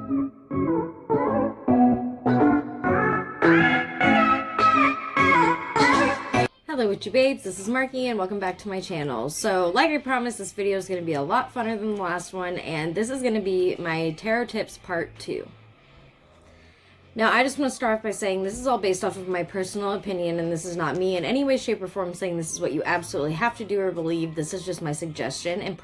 Hello Witchy Babes, this is Marky and welcome back to my channel. So like I promised, this video is going to be a lot funner than the last one, and this is going to be my tarot tips part 2. Now I just want to start off by saying this is all based off of my personal opinion, and this is not me in any way, shape, or form saying this is what you absolutely have to do or believe. This is just my suggestion and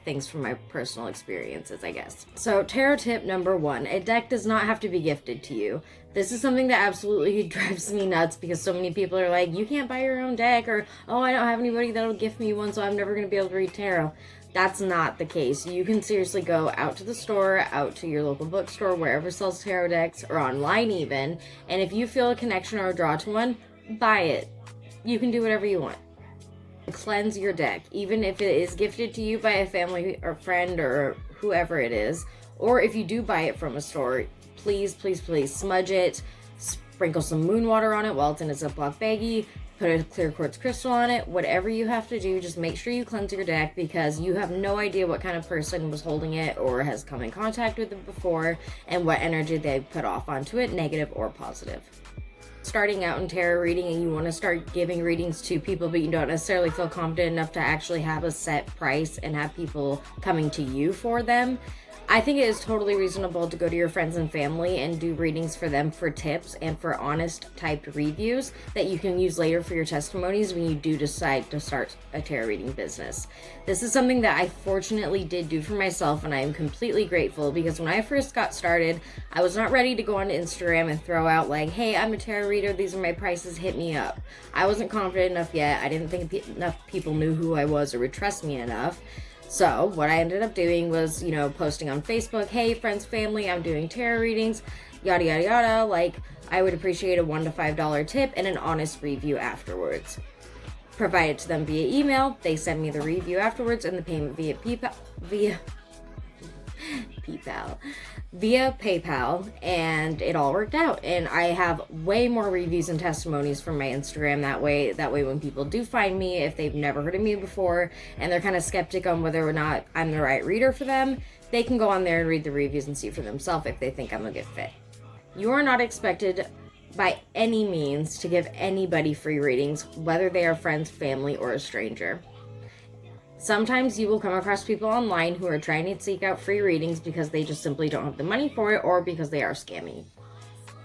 things from my personal experiences, I guess. So tarot tip number 1, a deck does not have to be gifted to you. This is something that absolutely drives me nuts because so many people are like, you can't buy your own deck, or, oh, I don't have anybody that'll gift me one, so I'm never going to be able to read tarot. That's not the case. You can seriously go out to the store, out to your local bookstore, wherever sells tarot decks, or online even, and if you feel a connection or a draw to one, buy it. You can do whatever you want. Cleanse your deck, even if it is gifted to you by a family or friend or whoever it is, or if you do buy it from a store, please, please, please smudge it, sprinkle some moon water on it while it's in a Ziploc baggie, put a clear quartz crystal on it. Whatever you have to do, just make sure you cleanse your deck, because you have no idea what kind of person was holding it or has come in contact with it before and what energy they put off onto it, negative or positive. Starting out in tarot reading and you want to start giving readings to people, but you don't necessarily feel confident enough to actually have a set price and have people coming to you for them, I think it is totally reasonable to go to your friends and family and do readings for them for tips and for honest typed reviews that you can use later for your testimonies when you do decide to start a tarot reading business. This is something that I fortunately did do for myself, and I am completely grateful, because when I first got started, I was not ready to go on Instagram and throw out like, hey, I'm a tarot reader, these are my prices, hit me up. I wasn't confident enough yet. I didn't think enough people knew who I was or would trust me enough. So what I ended up doing was, posting on Facebook, hey, friends, family, I'm doing tarot readings, yada, yada, yada. Like, I would appreciate a $1 to $5 tip and an honest review afterwards. Provide it to them via email. They send me the review afterwards and the payment via PayPal, and it all worked out. And I have way more reviews and testimonies from my Instagram that way when people do find me, if they've never heard of me before and they're kind of skeptic on whether or not I'm the right reader for them, they can go on there and read the reviews and see for themselves if they think I'm a good fit. You are not expected by any means to give anybody free readings, whether they are friends, family, or a stranger. Sometimes you will come across people online who are trying to seek out free readings because they just simply don't have the money for it, or because they are scammy.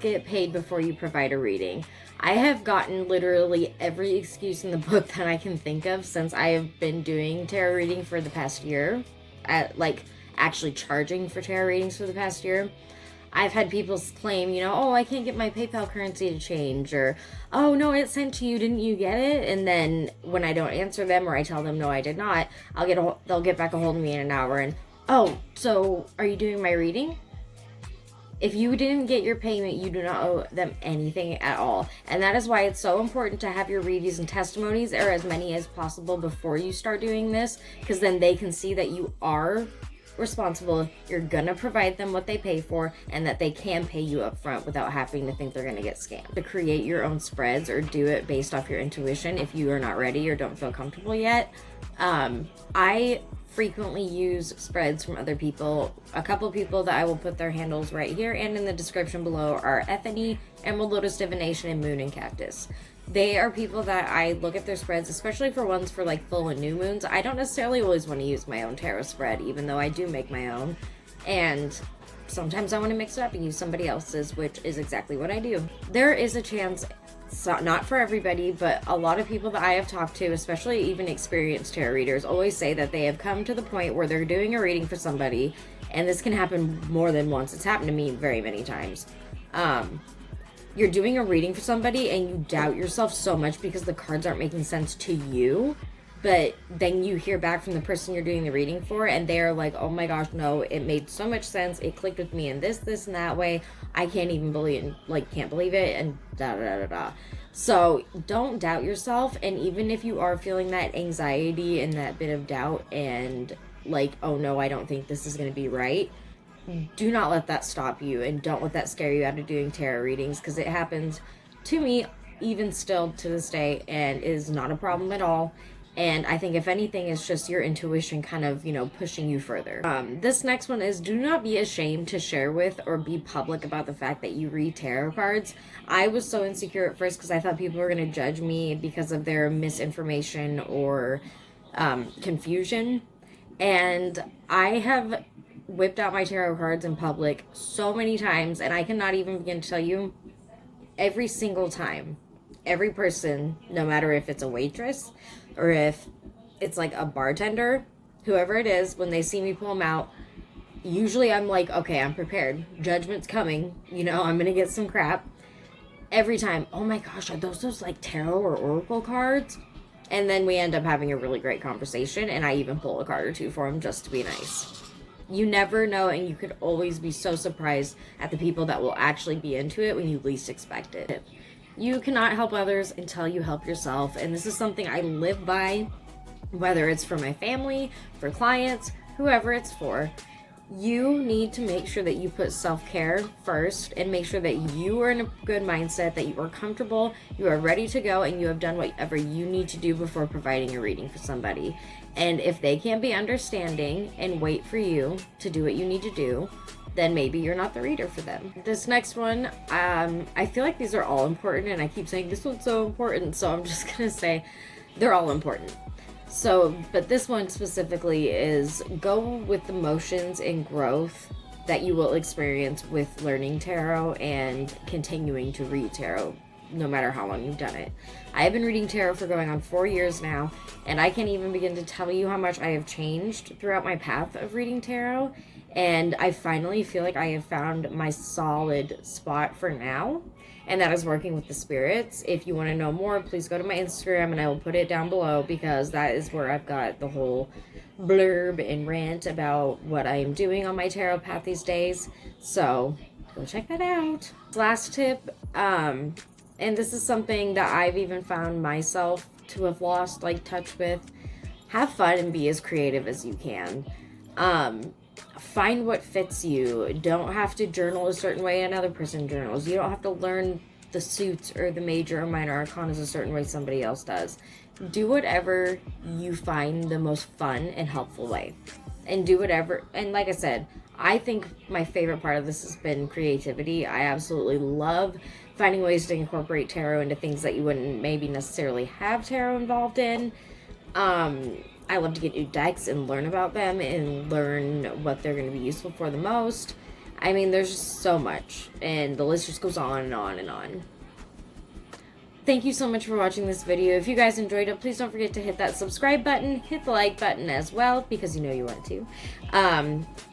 Get paid before you provide a reading. I have gotten literally every excuse in the book that I can think of since I have been doing tarot reading for the past year, actually charging for tarot readings for the past year. I've had people claim, oh, I can't get my PayPal currency to change, or, oh, no, it sent to you, didn't you get it? And then when I don't answer them, or I tell them, no, I did not, they'll get back a hold of me in an hour and, oh, so are you doing my reading? If you didn't get your payment, you do not owe them anything at all. And that is why it's so important to have your reviews and testimonies, or as many as possible, before you start doing this, because then they can see that you are responsible, you're gonna provide them what they pay for, and that they can pay you up front without having to think they're gonna get scammed. To create your own spreads or do it based off your intuition if you are not ready or don't feel comfortable yet. I frequently use spreads from other people. A couple people that I will put their handles right here and in the description below are Ethany, Emerald Lotus Divination, and Moon and Cactus. They are people that I look at their spreads, especially for ones for like full and new moons. I don't necessarily always want to use my own tarot spread, even though I do make my own. And sometimes I want to mix it up and use somebody else's, which is exactly what I do. There is a chance, not for everybody, but a lot of people that I have talked to, especially even experienced tarot readers, always say that they have come to the point where they're doing a reading for somebody, and this can happen more than once. It's happened to me very many times. You're doing a reading for somebody and you doubt yourself so much because the cards aren't making sense to you, but then you hear back from the person you're doing the reading for and they're like, oh my gosh, no, it made so much sense, it clicked with me in this and that way, I can't even believe it, and da da da da. So don't doubt yourself, and even if you are feeling that anxiety and that bit of doubt and like, oh no, I don't think this is going to be right, do not let that stop you, and don't let that scare you out of doing tarot readings, because it happens to me even still to this day and is not a problem at all. And I think if anything, it's just your intuition kind of, pushing you further. This next one is, do not be ashamed to share with or be public about the fact that you read tarot cards. I was so insecure at first because I thought people were going to judge me because of their misinformation or confusion. And I have whipped out my tarot cards in public so many times, and I cannot even begin to tell you, every single time, every person, no matter if it's a waitress or if it's like a bartender, whoever it is, when they see me pull them out, usually I'm like, okay, I'm prepared. Judgment's coming. I'm going to get some crap. Every time, oh my gosh, are those like tarot or oracle cards? And then we end up having a really great conversation, and I even pull a card or two for them just to be nice. You never know, and you could always be so surprised at the people that will actually be into it when you least expect it. You cannot help others until you help yourself, and this is something I live by, whether it's for my family, for clients, whoever it's for. You need to make sure that you put self-care first and make sure that you are in a good mindset, that you are comfortable, you are ready to go, and you have done whatever you need to do before providing a reading for somebody. And if they can't be understanding and wait for you to do what you need to do, then maybe you're not the reader for them. This next one, I feel like these are all important, and I keep saying this one's so important, so I'm just gonna say they're all important. So, but this one specifically is, go with the motions and growth that you will experience with learning tarot and continuing to read tarot, no matter how long you've done it. I have been reading tarot for going on 4 years now, and I can't even begin to tell you how much I have changed throughout my path of reading tarot. And I finally feel like I have found my solid spot for now, and that is working with the spirits. If you want to know more, please go to my Instagram, and I will put it down below, because that is where I've got the whole blurb and rant about what I am doing on my tarot path these days. So go check that out. Last tip, and this is something that I've even found myself to have lost touch with. Have fun and be as creative as you can. Find what fits you. Don't have to journal a certain way another person journals. You don't have to learn the suits or the major or minor arcanas a certain way somebody else does. Do whatever you find the most fun and helpful way. And do whatever, and like I said, I think my favorite part of this has been creativity. I absolutely love finding ways to incorporate tarot into things that you wouldn't maybe necessarily have tarot involved in. I love to get new decks and learn about them and learn what they're going to be useful for the most. I mean, there's just so much, and the list just goes on and on and on. Thank you so much for watching this video. If you guys enjoyed it, please don't forget to hit that subscribe button, hit the like button as well, because you know you want to.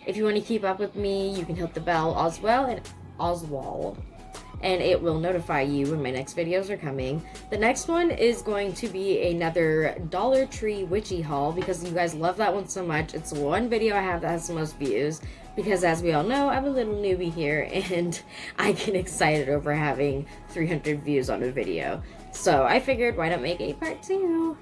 If you want to keep up with me, you can hit the bell as well, and it will notify you when my next videos are coming. The next one is going to be another Dollar Tree witchy haul, because you guys love that one so much. It's the one video I have that has the most views, because as we all know, I'm a little newbie here, and I get excited over having 300 views on a video. So I figured, why not make a part 2?